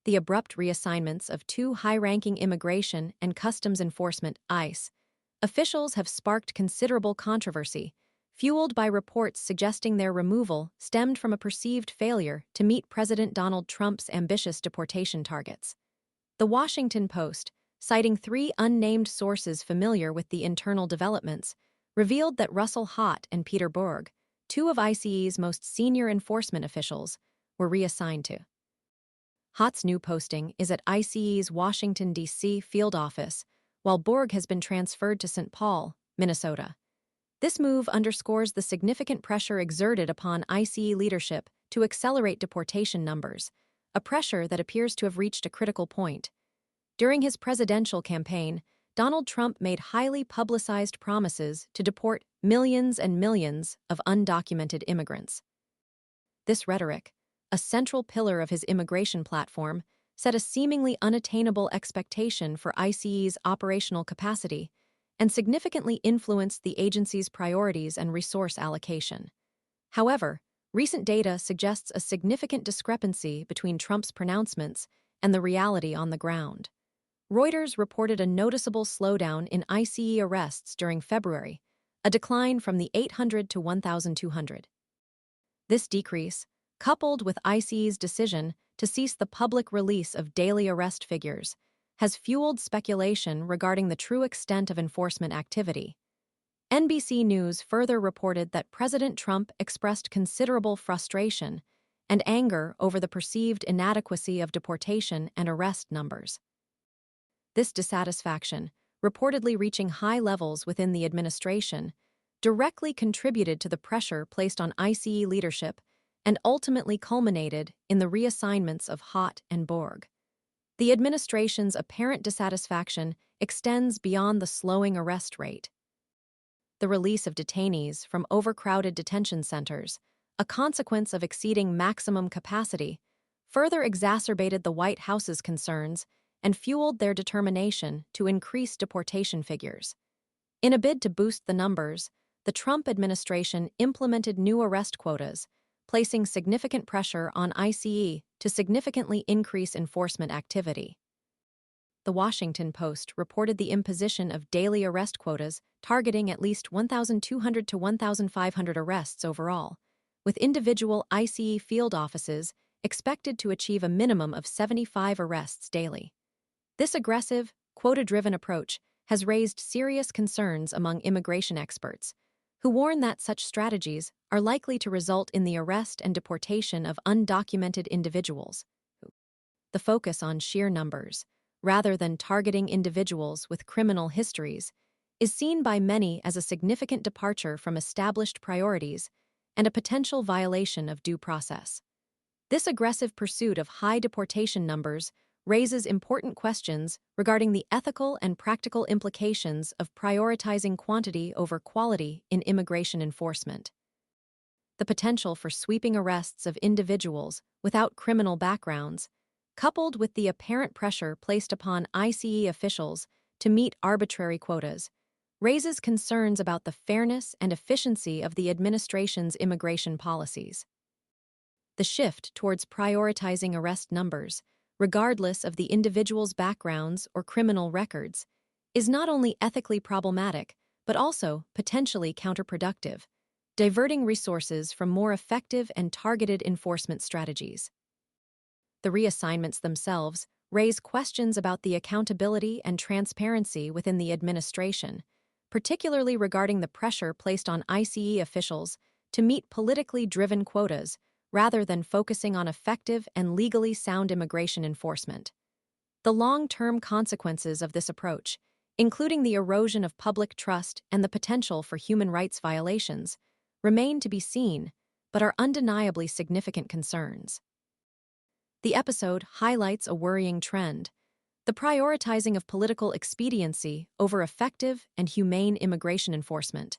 the abrupt reassignments of two high-ranking immigration and customs enforcement (ICE) officials have sparked considerable controversy, fueled by reports suggesting their removal stemmed from a perceived failure to meet President Donald Trump's ambitious deportation targets. The Washington Post, citing three unnamed sources familiar with the internal developments, revealed that Russell Hott and Peter Berg, two of ICE's most senior enforcement officials, were reassigned to. Hott's new posting is at ICE's Washington, D.C. field office, while Berg has been transferred to St. Paul, Minnesota. This move underscores the significant pressure exerted upon ICE leadership to accelerate deportation numbers, a pressure that appears to have reached a critical point. During his presidential campaign, Donald Trump made highly publicized promises to deport millions and millions of undocumented immigrants. This rhetoric, a central pillar of his immigration platform, set a seemingly unattainable expectation for ICE's operational capacity and significantly influenced the agency's priorities and resource allocation. However, recent data suggests a significant discrepancy between Trump's pronouncements and the reality on the ground. Reuters reported a noticeable slowdown in ICE arrests during February, a decline from the 800 to 1,200. This decrease, coupled with ICE's decision to cease the public release of daily arrest figures, has fueled speculation regarding the true extent of enforcement activity. NBC News further reported that President Trump expressed considerable frustration and anger over the perceived inadequacy of deportation and arrest numbers. This dissatisfaction, reportedly reaching high levels within the administration, directly contributed to the pressure placed on ICE leadership and ultimately culminated in the reassignments of Hott and Berg. The administration's apparent dissatisfaction extends beyond the slowing arrest rate. The release of detainees from overcrowded detention centers, a consequence of exceeding maximum capacity, further exacerbated the White House's concerns and fueled their determination to increase deportation figures. In a bid to boost the numbers, the Trump administration implemented new arrest quotas, placing significant pressure on ICE to significantly increase enforcement activity. The Washington Post reported the imposition of daily arrest quotas targeting at least 1,200 to 1,500 arrests overall, with individual ICE field offices expected to achieve a minimum of 75 arrests daily. This aggressive, quota-driven approach has raised serious concerns among immigration experts, who warn that such strategies are likely to result in the arrest and deportation of undocumented individuals. The focus on sheer numbers, rather than targeting individuals with criminal histories, is seen by many as a significant departure from established priorities and a potential violation of due process. This aggressive pursuit of high deportation numbers raises important questions regarding the ethical and practical implications of prioritizing quantity over quality in immigration enforcement. The potential for sweeping arrests of individuals without criminal backgrounds, coupled with the apparent pressure placed upon ICE officials to meet arbitrary quotas, raises concerns about the fairness and efficiency of the administration's immigration policies. The shift towards prioritizing arrest numbers, regardless of the individual's backgrounds or criminal records, is not only ethically problematic, but also potentially counterproductive, diverting resources from more effective and targeted enforcement strategies. The reassignments themselves raise questions about the accountability and transparency within the administration, particularly regarding the pressure placed on ICE officials to meet politically driven quotas rather than focusing on effective and legally sound immigration enforcement. The long-term consequences of this approach, including the erosion of public trust and the potential for human rights violations, remain to be seen, but are undeniably significant concerns. The episode highlights a worrying trend: the prioritizing of political expediency over effective and humane immigration enforcement.